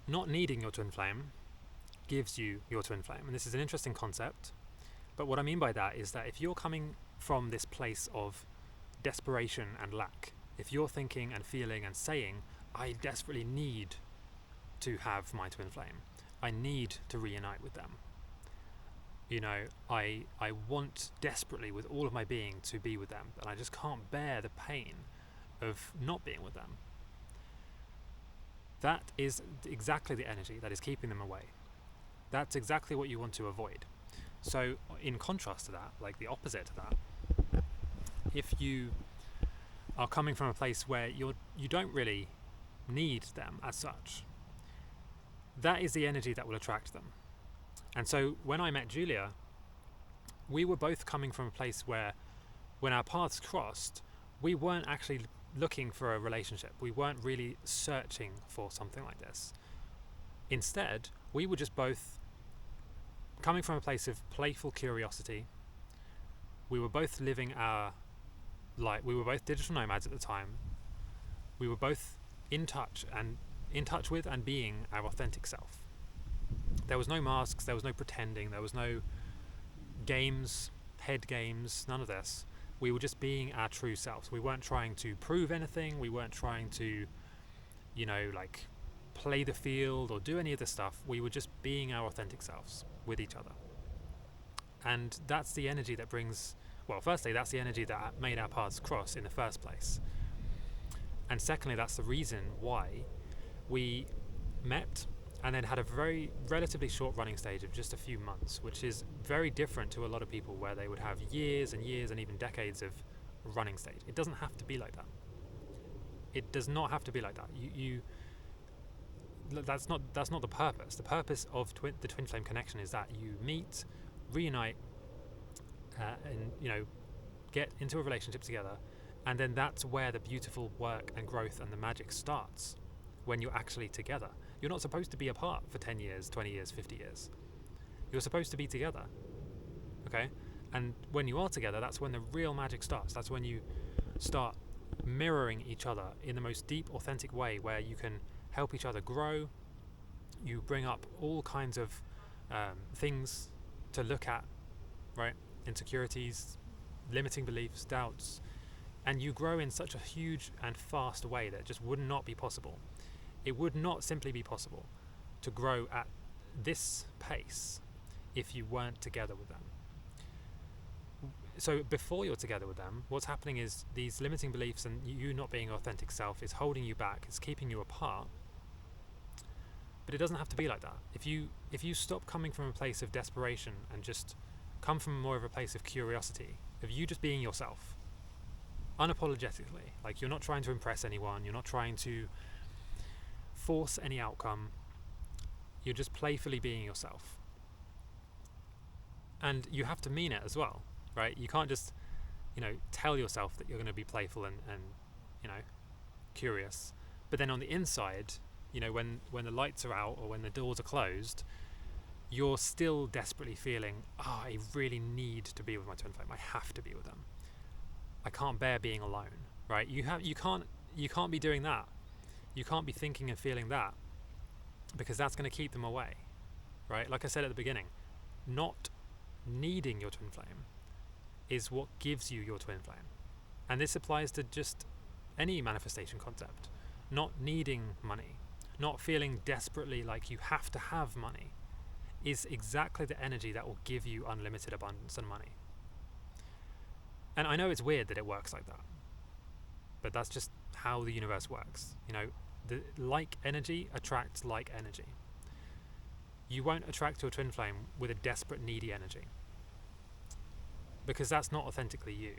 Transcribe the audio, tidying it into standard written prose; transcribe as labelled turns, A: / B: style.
A: not needing your twin flame gives you your twin flame. And this is an interesting concept. But what I mean by that is that if you're coming from this place of desperation and lack, if you're thinking and feeling and saying, I desperately need to have my twin flame, I need to reunite with them, I want desperately with all of my being to be with them, and I just can't bear the pain of not being with them. That is exactly the energy that is keeping them away. That's exactly what you want to avoid. So in contrast to that, like the opposite to that, if you are coming from a place where you don't really need them as such, that is the energy that will attract them. And so when I met Julia, we were both coming from a place where when our paths crossed, we weren't actually looking for a relationship. We weren't really searching for something like this. Instead, we were just both coming from a place of playful curiosity. We were both living our life. We were both digital nomads at the time. We were both in touch with and being our authentic self. There was no masks, there was no pretending, there was no games, head games, none of this. We were just being our true selves. We weren't trying to prove anything. We weren't trying to, play the field or do any of this stuff. We were just being our authentic selves with each other. And that's the energy that brings, firstly, that's the energy that made our paths cross in the first place. And secondly, that's the reason why we met and then had a very relatively short running stage of just a few months, which is very different to a lot of people where they would have years and years and even decades of running stage. It doesn't have to be like that. It does not have to be like that. That's not the purpose. The purpose of the twin flame connection is that you meet, reunite, and get into a relationship together, and then that's where the beautiful work and growth and the magic starts. When you're actually together, you're not supposed to be apart for 10 years, 20 years, 50 years. You're supposed to be together, okay? And when you are together, that's when the real magic starts. That's when you start mirroring each other in the most deep, authentic way, where you can help each other grow. You bring up all kinds of things to look at, right? Insecurities, limiting beliefs, doubts, and you grow in such a huge and fast way that just would not be possible. It would not simply be possible to grow at this pace if you weren't together with them. So before you're together with them, what's happening is these limiting beliefs and you not being your authentic self is holding you back, it's keeping you apart. But it doesn't have to be like that. If you stop coming from a place of desperation and just come from more of a place of curiosity, of you just being yourself, unapologetically, like you're not trying to impress anyone, you're not trying to force any outcome, you're just playfully being yourself. And you have to mean it as well, right? You can't just, tell yourself that you're going to be playful and curious, but then on the inside, when the lights are out or when the doors are closed, you're still desperately feeling, I really need to be with my twin flame. I have to be with them. I can't bear being alone, right? You can't be doing that. You can't be thinking and feeling that, because that's going to keep them away, right? Like I said at the beginning, not needing your twin flame is what gives you your twin flame. And this applies to just any manifestation concept. Not needing money, not feeling desperately like you have to have money, is exactly the energy that will give you unlimited abundance and money. And I know it's weird that it works like that, but that's just how the universe works. The like energy attracts like energy. You won't attract your twin flame with a desperate, needy energy, because that's not authentically you.